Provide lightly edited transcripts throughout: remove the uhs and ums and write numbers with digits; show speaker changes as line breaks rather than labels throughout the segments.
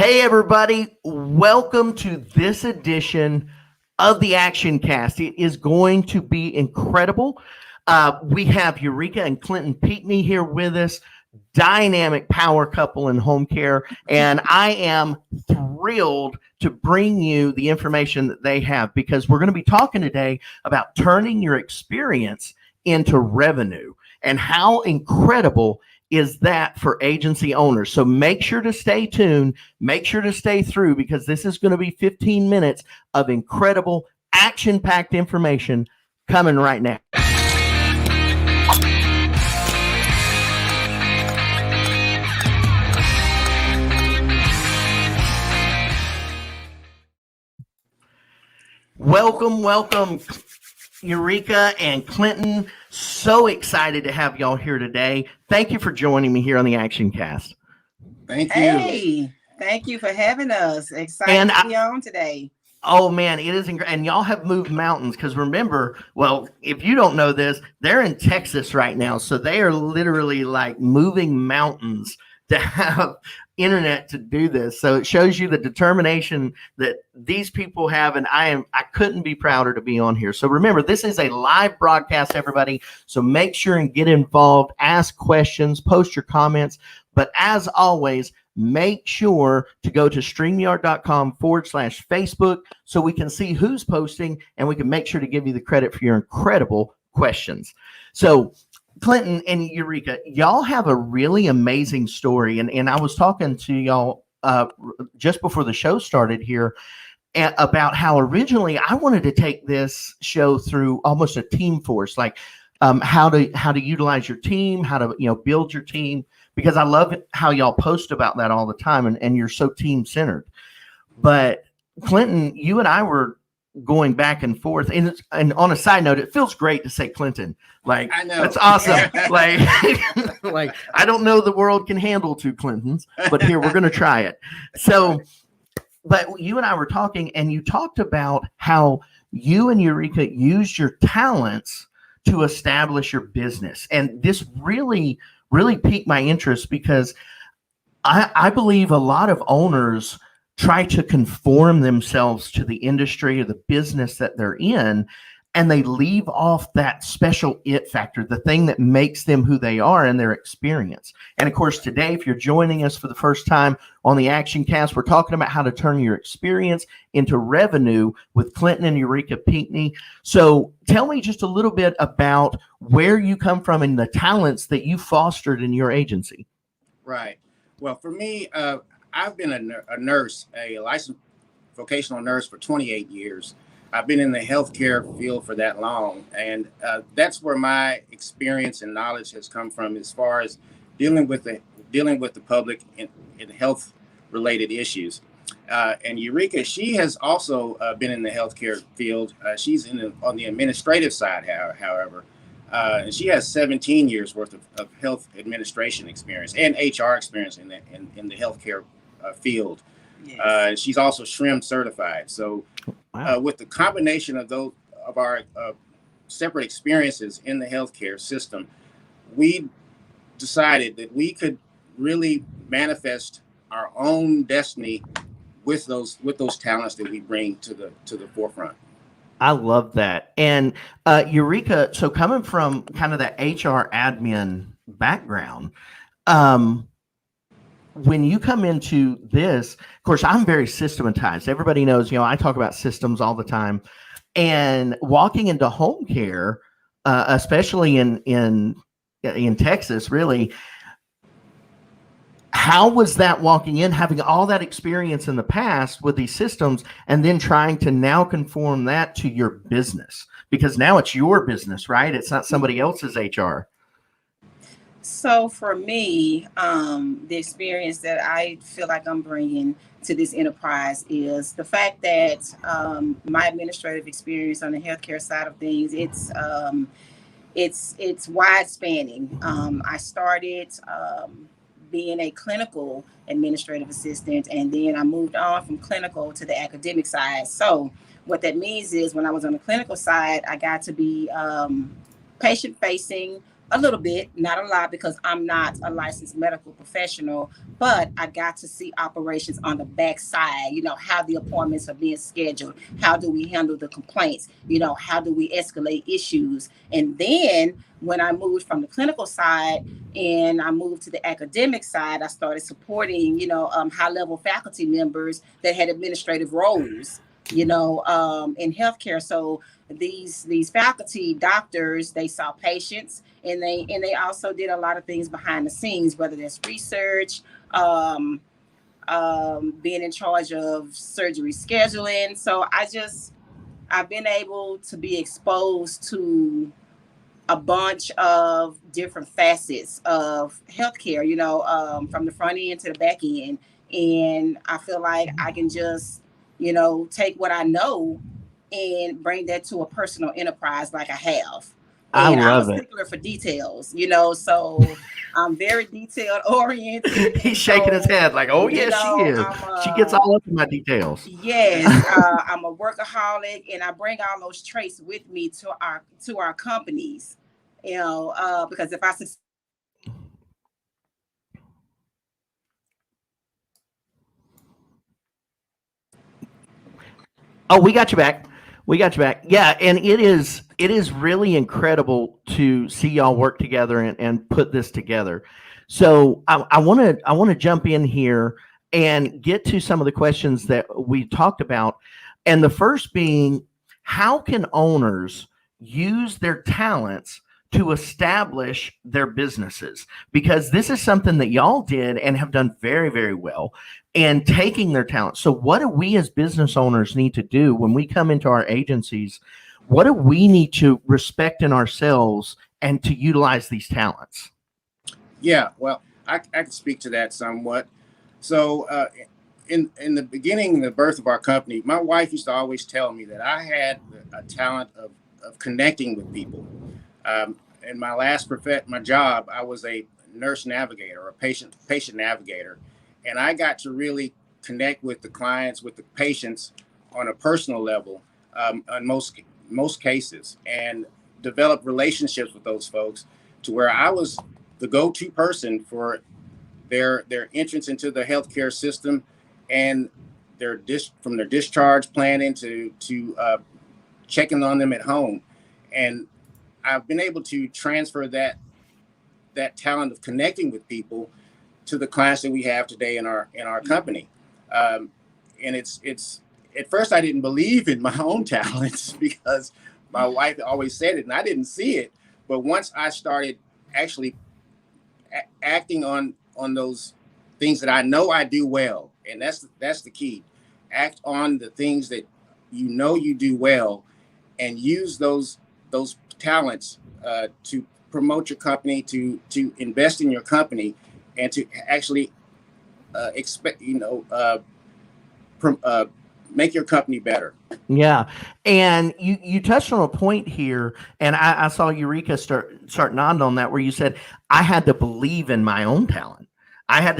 Hey, everybody. Welcome to this edition of the ActionCAST. It is going to be incredible. We have Eureka and Clinton Pinkney here with us, dynamic power couple in home care. And I am thrilled to bring you the information that they have because we're going to be talking today about turning your experience into revenue and how incredible is that for agency owners. So make sure to stay tuned, make sure to stay through because this is going to be 15 minutes of incredible action-packed information coming right now. Welcome, Eureka and Clinton. So excited to have y'all here today. Thank you for joining me here on the ActionCast.
Thank you.
Hey, thank you for having us. Excited to be on today.
Oh man, it is incredible. And y'all have moved mountains because remember, well, if you don't know this, they're in Texas right now. So they are literally like moving mountains to have internet to do this. So it shows you the determination that these people have, and I couldn't be prouder to be on here. So remember, this is a live broadcast, everybody. So make sure and get involved, ask questions, post your comments. But as always, make sure to go to StreamYard.com/Facebook so we can see who's posting and we can make sure to give you the credit for your incredible questions. So Clinton and Eureka, y'all have a really amazing story. And I was talking to y'all just before the show started here about how originally I wanted to take this show through almost a team force, like how to utilize your team, how to build your team, because I love how y'all post about that all the time and you're so team centered. But Clinton, you and I were going back and forth, and on a side note, it feels great to say Clinton. Like, I know. That's awesome. like I don't know the world can handle two Clintons, but here we're going to try it. So, but you and I were talking, and you talked about how you and Eureka used your talents to establish your business, and this really piqued my interest because I believe a lot of owners try to conform themselves to the industry or the business that they're in, and they leave off that special it factor, the thing that makes them who they are and their experience. And of course, today, if you're joining us for the first time on the ActionCast, we're talking about how to turn your experience into revenue with Clinton and Eureka Pinkney. So tell me just a little bit about where you come from and the talents that you fostered in your agency.
Right. Well, for me, I've been a nurse, a licensed vocational nurse for 28 years. I've been in the healthcare field for that long, and that's where my experience and knowledge has come from as far as dealing with the public in health-related issues. And Eureka, she has also been in the healthcare field. She's on the administrative side, however. And she has 17 years worth of health administration experience and HR experience in the healthcare field. Yes. She's also SHRM certified. So wow. With the combination of our separate experiences in the healthcare system, we decided that we could really manifest our own destiny with those talents that we bring to the forefront.
I love that. And Eureka, so coming from kind of that HR admin background, when you come into this, of course, I'm very systematized. Everybody knows, I talk about systems all the time. And walking into home care, especially in Texas, really, how was that walking in, having all that experience in the past with these systems, and then trying to now conform that to your business? Because now it's your business, right? It's not somebody else's HR.
So for me, the experience that I feel like I'm bringing to this enterprise is the fact that my administrative experience on the healthcare side of things, it's wide spanning. I started being a clinical administrative assistant, and then I moved on from clinical to the academic side. So what that means is when I was on the clinical side, I got to be patient facing, a little bit, not a lot, because I'm not a licensed medical professional, but I got to see operations on the backside, how the appointments are being scheduled, how do we handle the complaints, how do we escalate issues. And then when I moved from the clinical side and I moved to the academic side, I started supporting, high-level faculty members that had administrative roles, in healthcare. So these faculty doctors, they saw patients, and they also did a lot of things behind the scenes, whether that's research, being in charge of surgery scheduling. So I've been able to be exposed to a bunch of different facets of healthcare, from the front end to the back end. And I feel like I can just, take what I know and bring that to a personal enterprise like I have. And
I love
I'm a stickler for details, so I'm very detailed oriented.
He's shaking his head like, oh, yes, she is. She gets all up in my details.
Yes, I'm a workaholic, and I bring all those traits with me to our companies, because if I
Oh, we got you back. We got you back. Yeah, and it is really incredible to see y'all work together and put this together. So I want to jump in here and get to some of the questions that we talked about. And the first being, how can owners use their talents to establish their businesses? Because this is something that y'all did and have done very, very well, and taking their talents. So what do we as business owners need to do when we come into our agencies? What do we need to respect in ourselves and to utilize these talents?
Yeah, well, I can speak to that somewhat. So in the beginning, the birth of our company, my wife used to always tell me that I had a talent of connecting with people. In my last my job, I was a nurse navigator, or a patient navigator, and I got to really connect with the clients, with the patients on a personal level, on most cases, and develop relationships with those folks to where I was the go-to person for their entrance into the healthcare system, and from their discharge planning to checking on them at home. And I've been able to transfer that talent of connecting with people to the clients that we have today in our company. And it's at first I didn't believe in my own talents because my wife always said it and I didn't see it. But once I started actually acting on those things that I know I do well, and that's the key. Act on the things that you do well, and use those talents to promote your company, to invest in your company, and to actually make your company better.
Yeah. And you touched on a point here, and I saw Eureka start nodding on that, where you said, I had to believe in my own talent. I had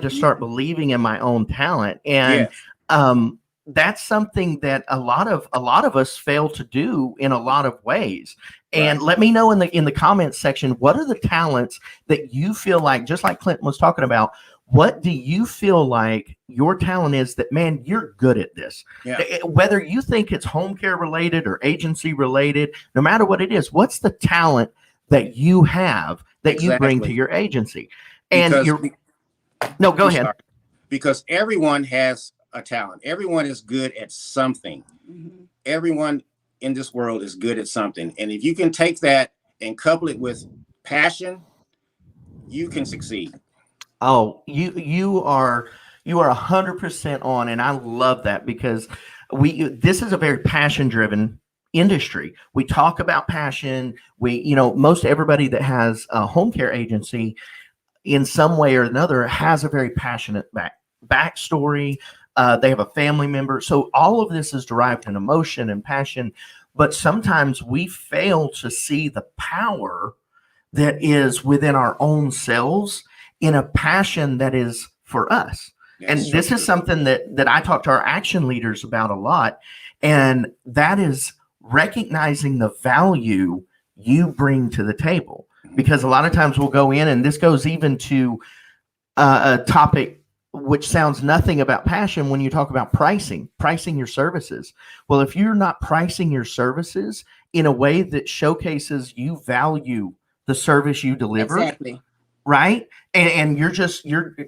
to start believing in my own talent. And yes. That's something that a lot of us fail to do in a lot of ways. And let me know in the comments section, what are the talents that you feel like, just like Clinton was talking about, what do you feel like your talent is that, man, you're good at this? Yeah. Whether you think it's home care related or agency related, no matter what it is, what's the talent that you have that you bring to your agency? And go ahead.
Because everyone has a talent. Everyone is good at something. Mm-hmm. Everyone in this world is good at something. And if you can take that and couple it with passion, you can succeed.
Oh, you are 100% on, and I love that, because this is a very passion driven industry. We talk about passion. Most everybody that has a home care agency in some way or another has a very passionate backstory. They have a family member. So all of this is derived in emotion and passion, but sometimes we fail to see the power that is within our own selves in a passion that is for us. Yes, and this is something that I talk to our action leaders about a lot. And that is recognizing the value you bring to the table. because a lot of times we'll go in, and this goes even to a topic which sounds nothing about passion when you talk about pricing your services. Well, if you're not pricing your services in a way that showcases you value the service you deliver,
Exactly.
right? And you're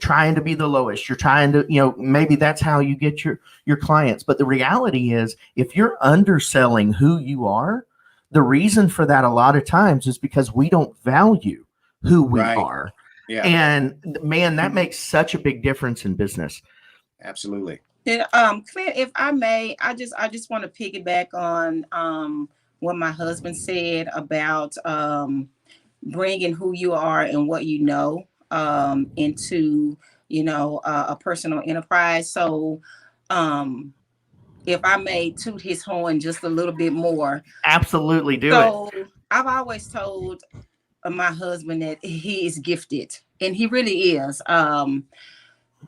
trying to be the lowest. You're trying to, maybe that's how you get your clients. But the reality is, if you're underselling who you are, the reason for that a lot of times is because we don't value who we are.
Yeah.
And man, that makes such a big difference in business.
Absolutely.
And, Clint, if I may, I just want to piggyback on what my husband said about bringing who you are and what you know into a personal enterprise. So if I may toot his horn just a little bit more.
Absolutely, do it.
So I've always told my husband that he is gifted, and he really is.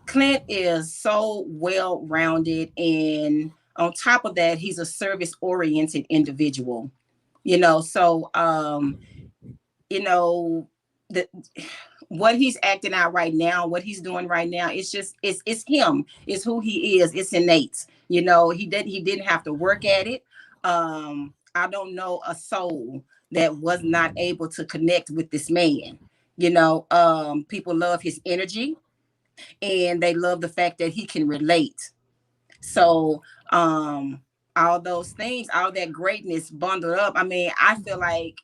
Clint is so well-rounded, and on top of that, he's a service-oriented individual. So what he's acting out right now, what he's doing right now, it's him. It's who he is. It's innate. He didn't have to work at it. I don't know a soul that was not able to connect with this man. People love his energy, and they love the fact that he can relate. So all those things, all that greatness bundled up, I feel like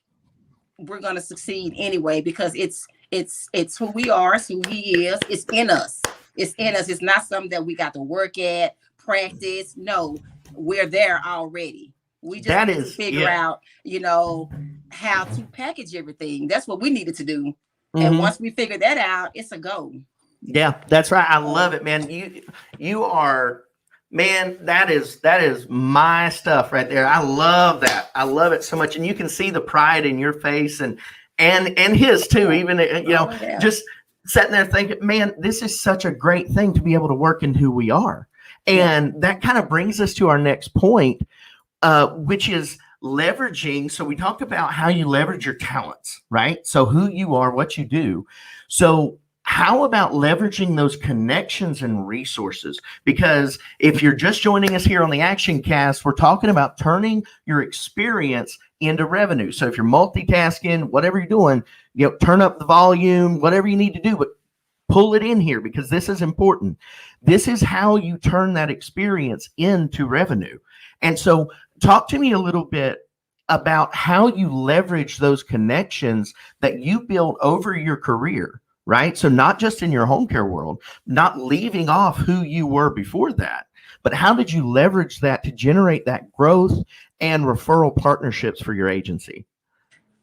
we're going to succeed anyway, because it's who we are, it's who he is, it's in us. It's not something that we got to work at, practice. No, we're there already. We just need to figure out, how to package everything. That's what we needed to do. Mm-hmm. And once we figure that out, it's a go.
Yeah, that's right. I love it, man. You are, man, that is my stuff right there. I love that. I love it so much. And you can see the pride in your face and his too, even, just sitting there thinking, man, this is such a great thing to be able to work in who we are. And that kind of brings us to our next point, which is leveraging. So we talked about how you leverage your talents, right? So who you are, what you do. So how about leveraging those connections and resources? Because if you're just joining us here on the ActionCAST, we're talking about turning your experience into revenue. So if you're multitasking, whatever you're doing, turn up the volume, whatever you need to do, but pull it in here, because this is important. This is how you turn that experience into revenue. And so talk to me a little bit about how you leverage those connections that you built over your career, right? So not just in your home care world, not leaving off who you were before that, but how did you leverage that to generate that growth and referral partnerships for your agency?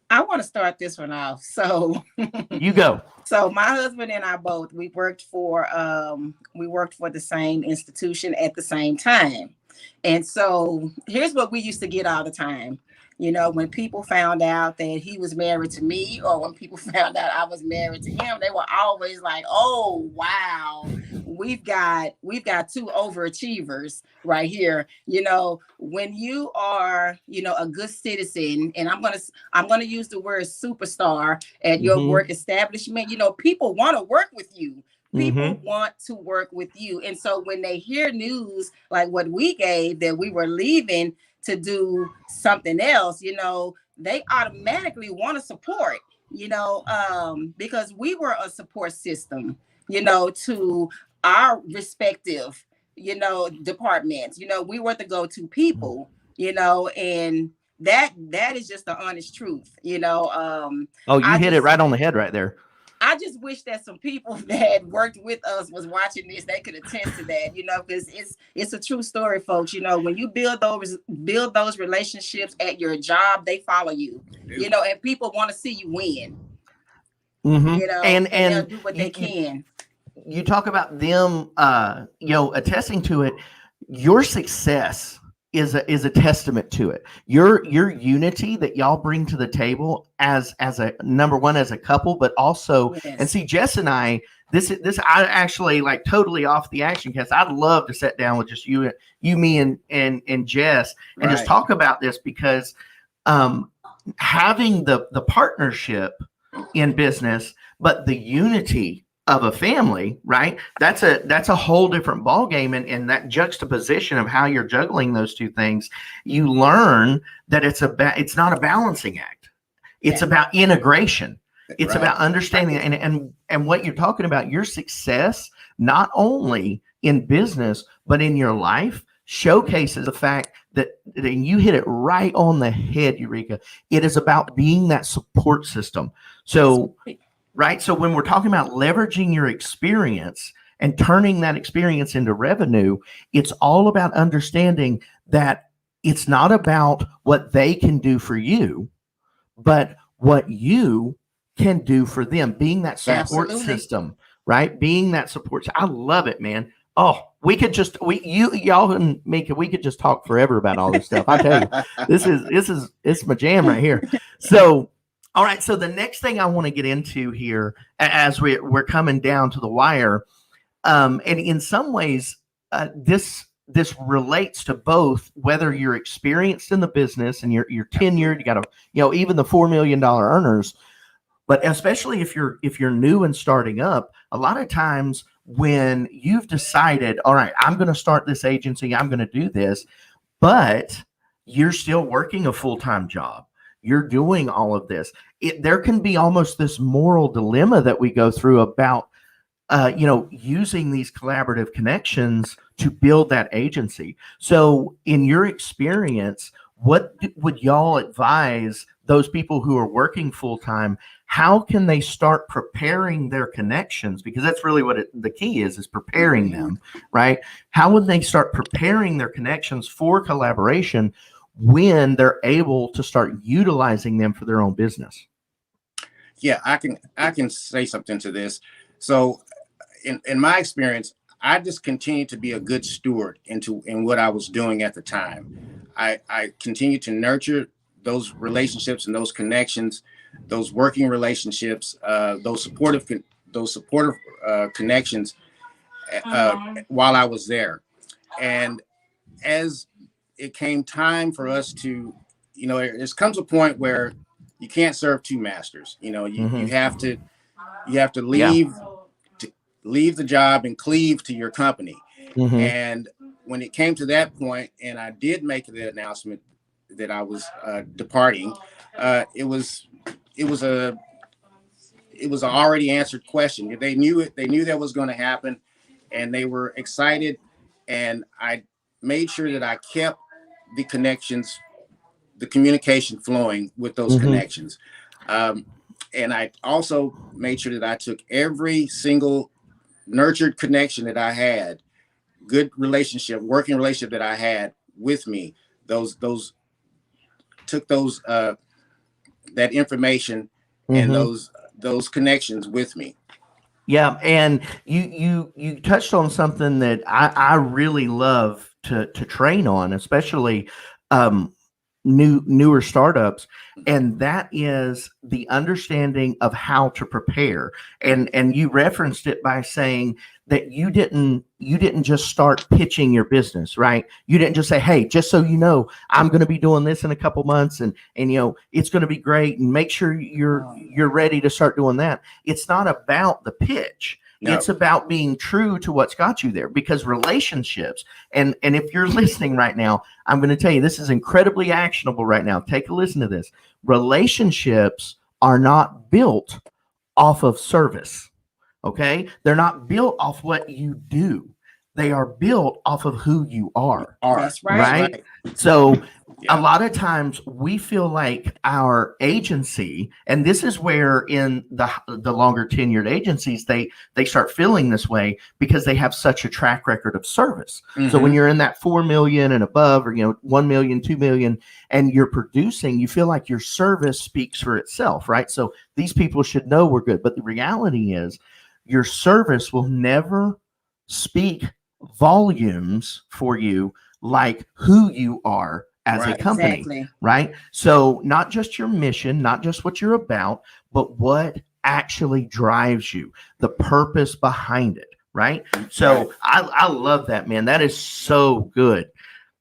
I want to start this one off. So
you go.
So my husband and I both, we worked for the same institution at the same time. And so here's what we used to get all the time. When people found out that he was married to me, or when people found out I was married to him, they were always like, "Oh, wow, we've got two overachievers right here." When you are, a good citizen, and I'm gonna use the word superstar at your work establishment, people want to work with you. People want to work with you. And so when they hear news like what we gave, that we were leaving to do something else, they automatically want to support, because we were a support system, to our respective, departments. We were the go-to people, and that is just the honest truth,
you hit it right on the head right there.
I just wish that some people that worked with us was watching this. They could attest to that, because it's a true story, folks. When you build those relationships at your job, they follow you, and people want to see you win, and they'll do what they can.
You talk about them, attesting to it. Your success is a testament to it. Your unity that y'all bring to the table as a number one, as a couple, but also, and see, Jess and I, this I actually, like, totally off the ActionCAST. I'd love to sit down with just you, me, and Jess, and just talk about this, because having the partnership in business, but the unity of a family, right? That's a whole different ball game. And that juxtaposition of how you're juggling those two things, you learn that it's not a balancing act. It's about integration. It's about understanding and what you're talking about, your success, not only in business, but in your life, showcases the fact that, and you hit it right on the head, Eureka. It is about being that support system. So, right. So when we're talking about leveraging your experience and turning that experience into revenue, it's all about understanding that it's not about what they can do for you, but what you can do for them, being that support system, right? Being that support. I love it, man. Oh, y'all and Mika, we could just talk forever about all this stuff. I tell you, it's my jam right here. So, all right. So the next thing I want to get into here, as we're coming down to the wire, and in some ways, this relates to both whether you're experienced in the business and you're tenured, you got even the $4 million earners. But especially if you're new and starting up, a lot of times when you've decided, all right, I'm going to start this agency, I'm going to do this, but you're still working a full-time job, you're doing all of this, there can be almost this moral dilemma that we go through about, using these collaborative connections to build that agency. So in your experience, what would y'all advise those people who are working full-time? How can they start preparing their connections? Because that's really what the key is preparing them, right? How would they start preparing their connections for collaboration when they're able to start utilizing them for their own business?
Yeah, I can say something to this. So in my experience, I just continued to be a good steward in what I was doing at the time. I continued to nurture those relationships and those connections, those working relationships, those supportive connections while I was there. And as it came time for us to, it comes a point where you can't serve two masters. You have to leave the job and cleave to your company. Mm-hmm. And when it came to that point, and I did make the announcement that I was departing, it was an already answered question. They knew it. They knew that was going to happen, and they were excited. And I made sure that I kept the connections, the communication flowing with those mm-hmm. connections. And I also made sure that I took every single nurtured connection that I had, good relationship, working relationship that I had with me, took those that information mm-hmm. and those connections with me.
Yeah, and you touched on something that I really love to train on, especially newer startups, and that is the understanding of how to prepare. And you referenced it by saying that you didn't just start pitching your business, right? You didn't just say, hey, just so you know, I'm going to be doing this in a couple months and it's going to be great, and make sure you're ready to start doing that. It's not about the pitch. No. It's about being true to what's got you there, because relationships, and if you're listening right now, I'm going to tell you, this is incredibly actionable right now. Take a listen to this. Relationships are not built off of service. Okay. They're not built off what you do. They are built off of who you are.
That's right.
Right. So a lot of times we feel like our agency, and this is where in the longer tenured agencies, they start feeling this way because they have such a track record of service. Mm-hmm. So when you're in that 4 million and above, or 1 million, 2 million, and you're producing, you feel like your service speaks for itself, right? So these people should know we're good. But the reality is your service will never speak volumes for you like who you are as a company, exactly. Right? So not just your mission, not just what you're about, but what actually drives you, the purpose behind it, right? So I love that, man. That is so good.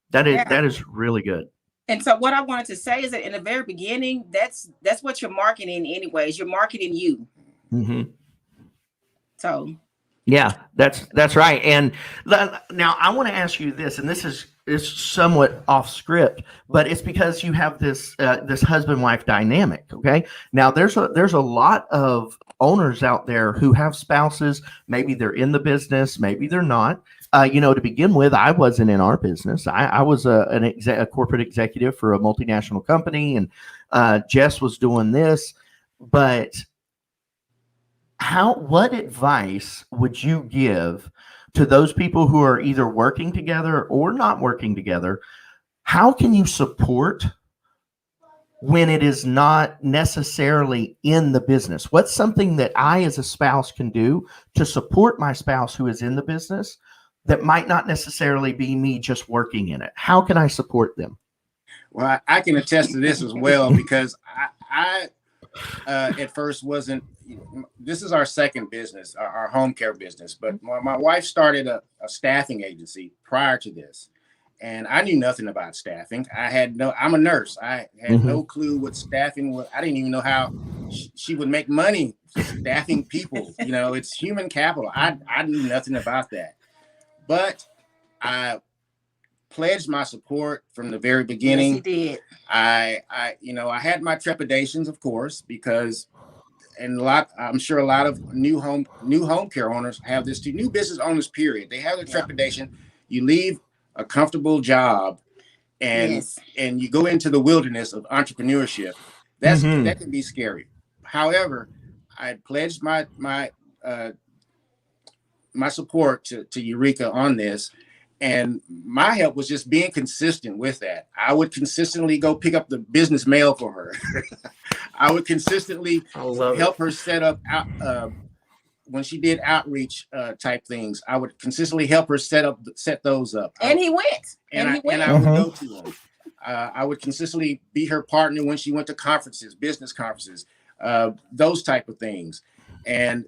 That is really good.
And so what I wanted to say is that in the very beginning, that's what you're marketing anyways. You're marketing you.
Mm-hmm.
So
yeah, that's right. And now I want to ask you this, and this is somewhat off script, but it's because you have this this husband-wife dynamic. Okay, now there's a lot of owners out there who have spouses. Maybe they're in the business, maybe they're not. To begin with, I wasn't in our business. I was a corporate executive for a multinational company, and Jess was doing this. But what advice would you give to those people who are either working together or not working together? How can you support when it is not necessarily in the business? What's something that I, as a spouse, can do to support my spouse who is in the business that might not necessarily be me just working in it? How can I support them?
Well, I can attest to this as well, because I at first wasn't. This is our second business, our home care business, but my wife started a staffing agency prior to this, and I knew nothing about staffing. I'm a nurse. I had no clue what staffing was. I didn't even know how she would make money staffing people. It's human capital. I knew nothing about that. But I pledged my support from the very beginning.
Yes, you did.
I had my trepidations, of course, because, and I'm sure a lot of new home care owners have this too. New business owners, period. They have the trepidation. You leave a comfortable job, and you go into the wilderness of entrepreneurship. That can be scary. However, I pledged my support to Eureka on this, and my help was just being consistent with that. I would consistently go pick up the business mail for her. I would consistently help her set up when she did outreach type things. I would consistently help her set those up.
And he went.
And I would go to them. I would consistently be her partner when she went to conferences, business conferences, those type of things. And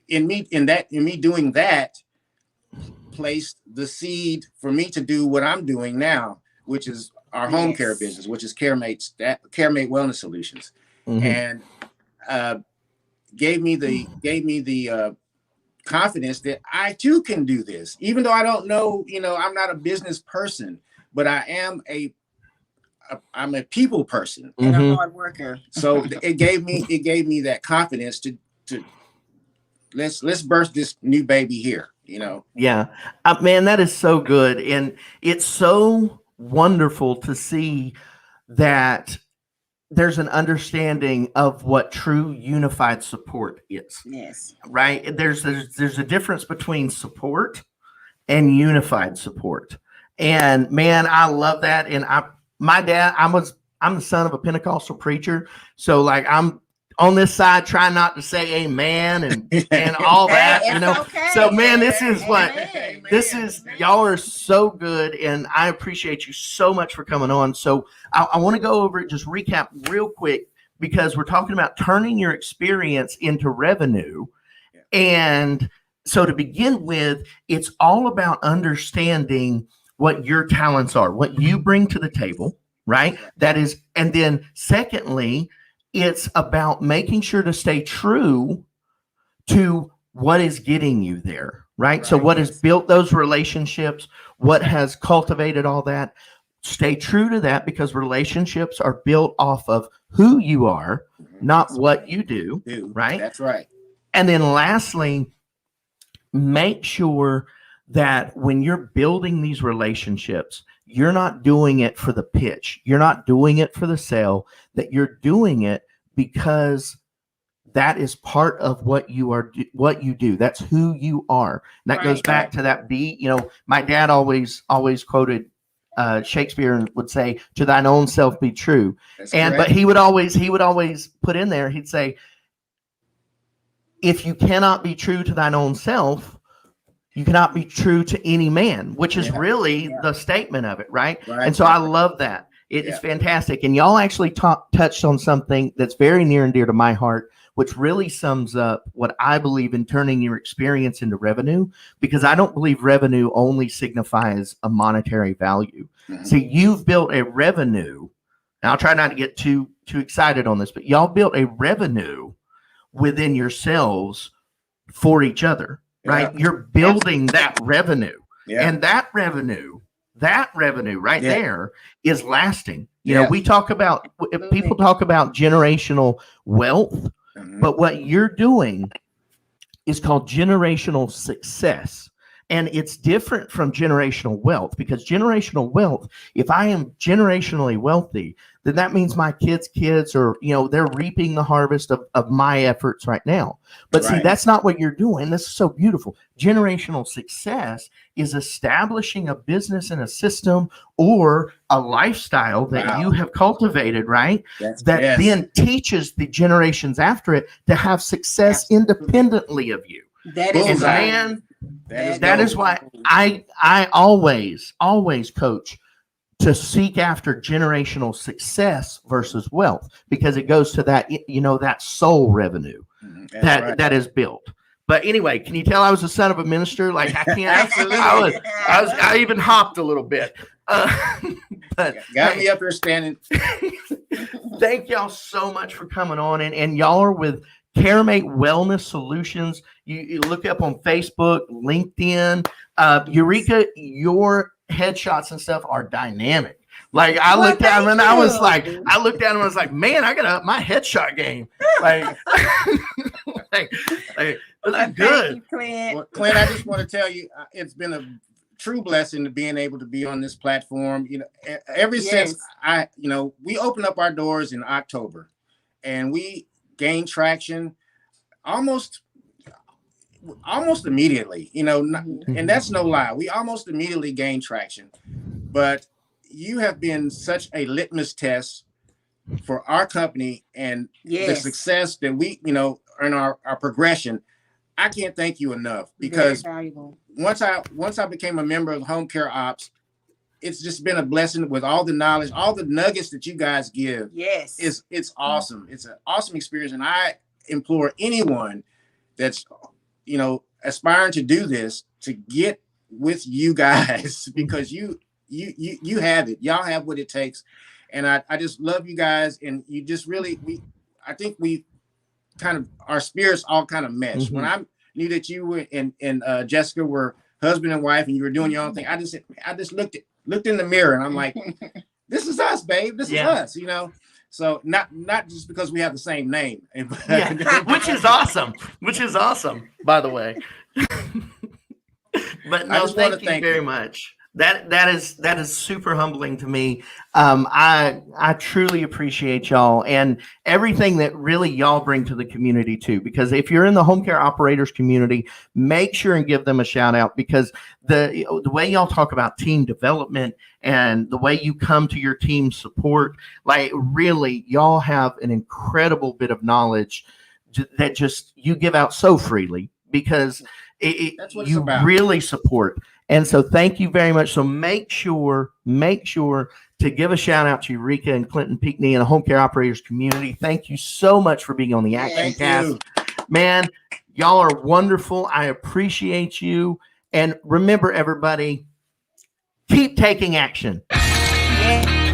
in me doing that, placed the seed for me to do what I'm doing now, which is our home care business, which is CareMate Wellness Solutions, and gave me the confidence that I too can do this, even though I don't know. I'm not a business person, but I am I'm a people person
and a hard worker.
So it gave me that confidence to let's birth this new baby here.
Yeah, man, that is so good. And it's so wonderful to see that there's an understanding of what true unified support is.
Yes.
Right. There's a difference between support and unified support. And man, I love that. And I'm the son of a Pentecostal preacher. So like I'm on this side, trying not to say amen and all that,
Okay.
So man, y'all are so good. And I appreciate you so much for coming on. So I want to go over it, just recap real quick, because we're talking about turning your experience into revenue. And so to begin with, it's all about understanding what your talents are, what you bring to the table, right? That is, and then secondly, it's about making sure to stay true to what is getting you there, right? So what has built those relationships, what has cultivated all that, stay true to that, because relationships are built off of who you are, not what you do, right?
That's right.
And then lastly, make sure that when you're building these relationships, you're not doing it for the pitch. You're not doing it for the sale, that you're doing it because that is part of what you do. That's who you are. And that goes back to that my dad always quoted Shakespeare and would say, "To thine own self be true." But he would always put in there, he'd say, if you cannot be true to thine own self, you cannot be true to any man, which is really the statement of it, right? And so I love that. It is fantastic. And y'all actually touched on something that's very near and dear to my heart, which really sums up what I believe in turning your experience into revenue, because I don't believe revenue only signifies a monetary value. See, you've built a revenue. And I'll try not to get too excited on this, but y'all built a revenue within yourselves for each other, right? You're building that revenue. And that revenue right there is lasting. You know, we talk about, people talk about generational wealth, but what you're doing is called generational success. And it's different from generational wealth, because generational wealth, if I am generationally wealthy, then that means my kids' are, you know, they're reaping the harvest of my efforts right now. But see, that's not what you're doing. This is so beautiful. Generational success is establishing a business and a system or a lifestyle that you have cultivated, right? That then teaches the generations after it to have success independently of you.
That is
man. That is why I always coach to seek after generational success versus wealth, because it goes to that, you know, that soul revenue that is built. But anyway, can you tell I was the son of a minister? Like, I can't. I even hopped a little bit. But
got me up here standing.
Thank y'all so much for coming on, and y'all are with CareMate Wellness Solutions. You look up on Facebook, LinkedIn, Eureka. Your headshots and stuff are dynamic. Like, I looked at them and I was like, man, I gotta up my headshot game. Like, that's good.
You, Clint.
Well, Clint, I just want to tell you, it's been a true blessing to being able to be on this platform. You know, ever since we opened up our doors in October, and we gained traction almost immediately, you know, and that's no lie. We almost immediately gained traction, but you have been such a litmus test for our company and the success that we, you know, in our progression. I can't thank you enough, because once I became a member of Home Care Ops, it's just been a blessing with all the knowledge, all the nuggets that you guys give. It's awesome. It's an awesome experience. And I implore anyone that's, you know, aspiring to do this to get with you guys, because you have it. Y'all have what it takes. And I just love you guys. And you just really, I think we kind of, our spirits all kind of meshed. When I knew that you were and Jessica were husband and wife, and you were doing your own thing, I just looked in the mirror, and I'm like, this is us, babe. This is us, you know? So not just because we have the same name.
Which is awesome, by the way. But no, thank you very much. That is super humbling to me. I truly appreciate y'all and everything that really y'all bring to the community too. Because if you're in the home care operators community, make sure and give them a shout out, because the way y'all talk about team development and the way you come to your team support, like, really, y'all have an incredible bit of knowledge that just you give out so freely, because you really support. And so thank you very much. So make sure to give a shout out to Eureka and Clinton Pinkney and the home care operators community. Thank you so much for being on the ActionCAST. Man, y'all are wonderful. I appreciate you. And remember, everybody, keep taking action.
Yeah.